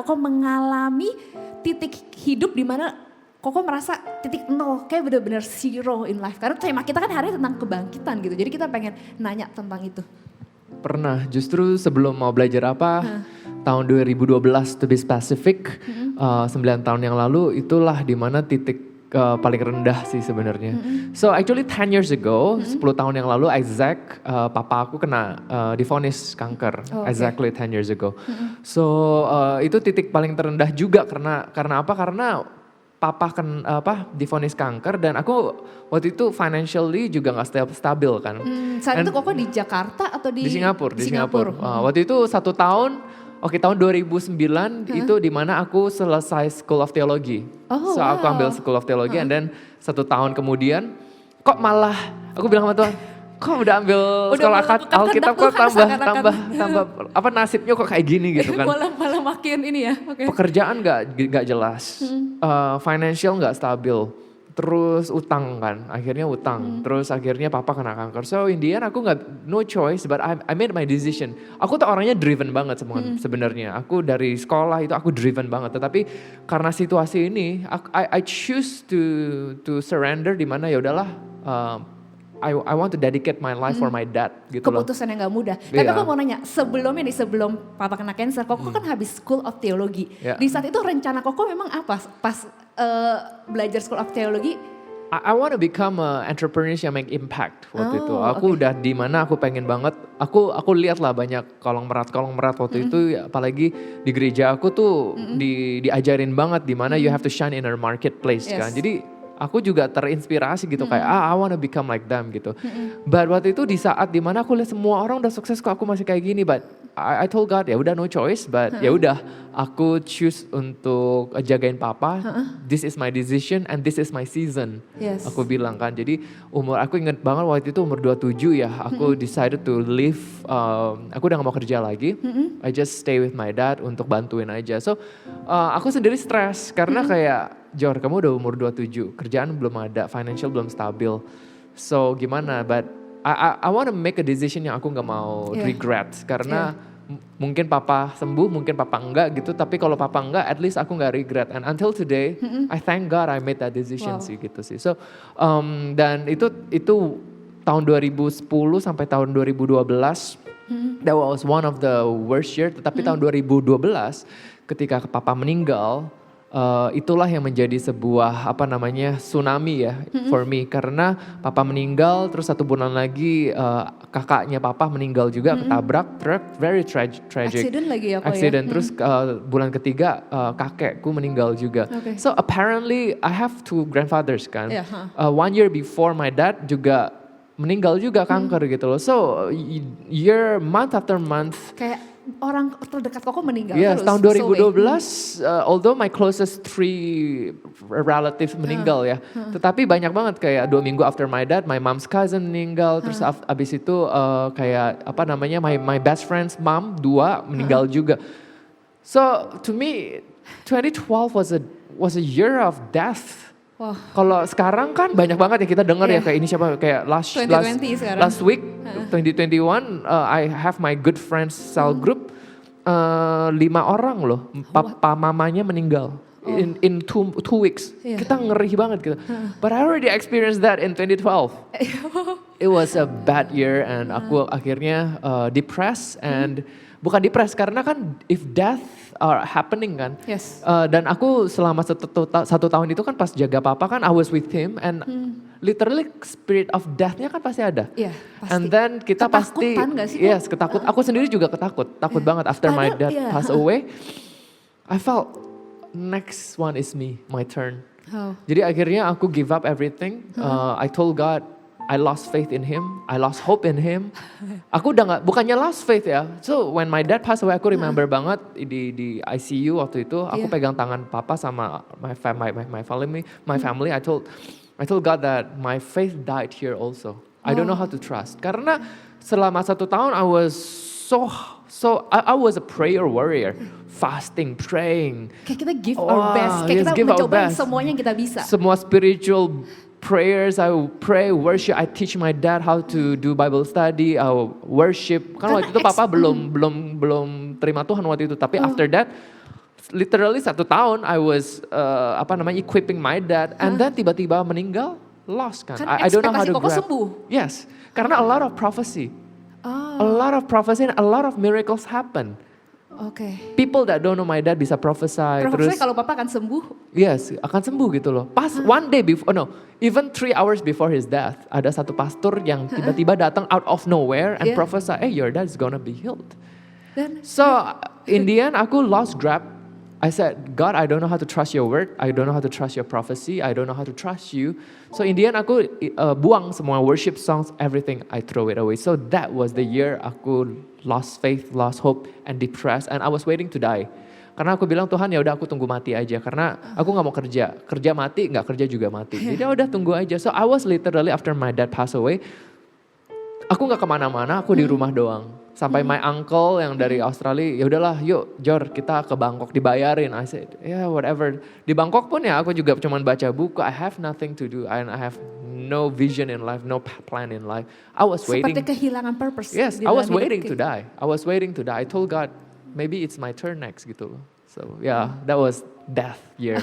Koko mengalami titik hidup di mana Koko merasa titik nol, kayak bener-bener zero in life. Karena tema kita kan hari ini tentang kebangkitan gitu, jadi kita pengen nanya tentang itu. Pernah, justru sebelum mau belajar apa, tahun 2012 to be specific, 9 tahun yang lalu itulah dimana titik paling rendah sih sebenarnya. So actually 10 years ago, 10 tahun yang lalu exact, papa aku kena divonis kanker, exactly 10 years ago. So itu titik paling terendah juga karena apa? Karena papa divonis kanker dan aku waktu itu financially juga nggak stabil kan. Saat itu Koko di Jakarta atau di Singapura? Di Singapura. Waktu itu 1 tahun. Oke, tahun 2009 itu dimana aku selesai School of Theology. So aku ambil School of Theology and then 1 tahun kemudian kok malah aku bilang sama Tuhan, kok udah ambil sekolah Alkitab kok tambah apa nasibnya kok kayak gini gitu kan. malah makin ini ya. Pekerjaan gak jelas, financial gak stabil. Terus utang kan, akhirnya utang. Terus akhirnya papa kena kanker. So in the end aku no choice but I made my decision. Aku tuh orangnya driven banget sebenarnya. Aku dari sekolah itu aku driven banget. Tetapi karena situasi ini, I choose to surrender di mana ya udahlah. I want to dedicate my life for my dad gitu loh. Keputusan yang gak mudah. Tapi aku mau nanya, sebelum papa kena cancer, Koko kan habis School of Theology. Di saat itu rencana Koko memang apa pas belajar School of Theology? I want to become an entrepreneur yang make impact waktu itu. Aku udah di mana aku pengen banget. Aku lihat lah banyak kolong merat waktu itu, apalagi di gereja aku tuh diajarin banget di mana you have to shine in a marketplace kan. Jadi aku juga terinspirasi gitu kayak I wanna become like them gitu. But waktu itu di saat dimana aku lihat semua orang udah sukses kok aku masih kayak gini. But I told God ya udah no choice. But ya udah aku choose untuk jagain papa. This is my decision and this is my season. Aku bilang kan. Jadi aku inget banget waktu itu umur 27 ya. Aku decided to leave. Aku udah gak mau kerja lagi. I just stay with my dad untuk bantuin aja. So aku sendiri stres karena kayak Jor, kamu udah umur 27, kerjaan belum ada, financial belum stabil. So gimana? But I want to make a decision yang aku gak mau regret. Karena mungkin papa sembuh, mungkin papa enggak gitu. Tapi kalau papa enggak, at least aku gak regret. And until today, I thank God I made that decision sih gitu sih. So dan itu tahun 2010 sampai tahun 2012, that was one of the worst year. Tetapi tahun 2012 ketika papa meninggal, itulah yang menjadi sebuah tsunami ya for me karena papa meninggal terus 1 bulan lagi kakaknya papa meninggal juga ketabrak truk, very tragic. Accident terus bulan ketiga kakekku meninggal juga. So apparently I have 2 grandfathers kan. 1 year before my dad juga meninggal juga kanker gitu loh. So month after month kayak orang terdekat Koko meninggal terus. Tahun 2012, although my closest 3 relatives meninggal ya. Tetapi banyak banget kayak 2 minggu after my dad, my mom's cousin meninggal. Terus abis itu kayak my best friend's mom 2 meninggal juga. So to me 2012 was a year of death. Kalau sekarang kan banyak banget ya kita dengar ya kayak ini siapa kayak last week 2021 I have my good friends cell group 5 orang loh papa mamanya meninggal in 2 weeks. Kita ngeri banget gitu. But I already experienced that in 2012. It was a bad year and aku akhirnya depressed and bukan depressed karena kan if death are happening kan. Dan aku selama 1 tahun itu kan pas jaga papa kan I was with him and literally spirit of death-nya kan pasti ada. Pasti. And then kita ketakutan pasti gak sih? Ketakut. Aku sendiri juga takut banget after my dad passed away. I felt next one is me, my turn. Jadi akhirnya aku give up everything. I told God I lost faith in him, I lost hope in him. Aku udah bukannya lost faith ya. So when my dad passed away, aku remember banget di ICU waktu itu, aku pegang tangan papa sama my family. I told God that my faith died here also. I don't know how to trust. Karena selama 1 tahun I was I was a prayer warrior, fasting, praying. Kayak kita give our best, kayak kita mencoba semuanya yang kita bisa. Semua spiritual prayers, I pray, worship. I teach my dad how to do Bible study, worship. Kan waktu itu papa belum terima Tuhan waktu itu. Tapi after that, literally 1 tahun I was equipping my dad, and then tiba-tiba meninggal, lost kan. Kan I don't know how ekspektasi to Koko grab. sembuh. Yes, karena a lot of prophecy. Oh, A lot of prophecy and a lot of miracles happen. oke. People that don't know my dad bisa prophesy. Profesor Terus kalau papa akan sembuh. yes, akan sembuh gitu loh. Pas one day before, even 3 hours before his death, ada satu pastor yang tiba-tiba datang out of nowhere and Yeah. prophesy, hey, your dad is gonna be healed. Dan So in the end, aku lost grab. I said, God, I don't know how to trust your word. I don't know how to trust your prophecy. I don't know how to trust you. So in the end, aku buang semua worship songs, everything. I throw it away. So that was the year aku lost faith, lost hope, and depressed. And I was waiting to die. Karena aku bilang, Tuhan ya udah aku tunggu mati aja. Karena aku nggak mau kerja. Kerja mati, nggak kerja juga mati. Jadi ya udah tunggu aja. So I was literally after my dad passed away, aku nggak kemana-mana, aku di rumah doang. Sampai my uncle yang dari Australia, ya udahlah yuk Jor kita ke Bangkok dibayarin. I said, yeah whatever. Di Bangkok pun ya aku juga cuma baca buku. I have nothing to do and I have no vision in life, no plan in life. I was seperti waiting. kehilangan purpose. Yes, di I was dalam hidup waiting to kayak- die. I was waiting to die. I told God, maybe it's my turn next gitu loh. So yeah, that was death year.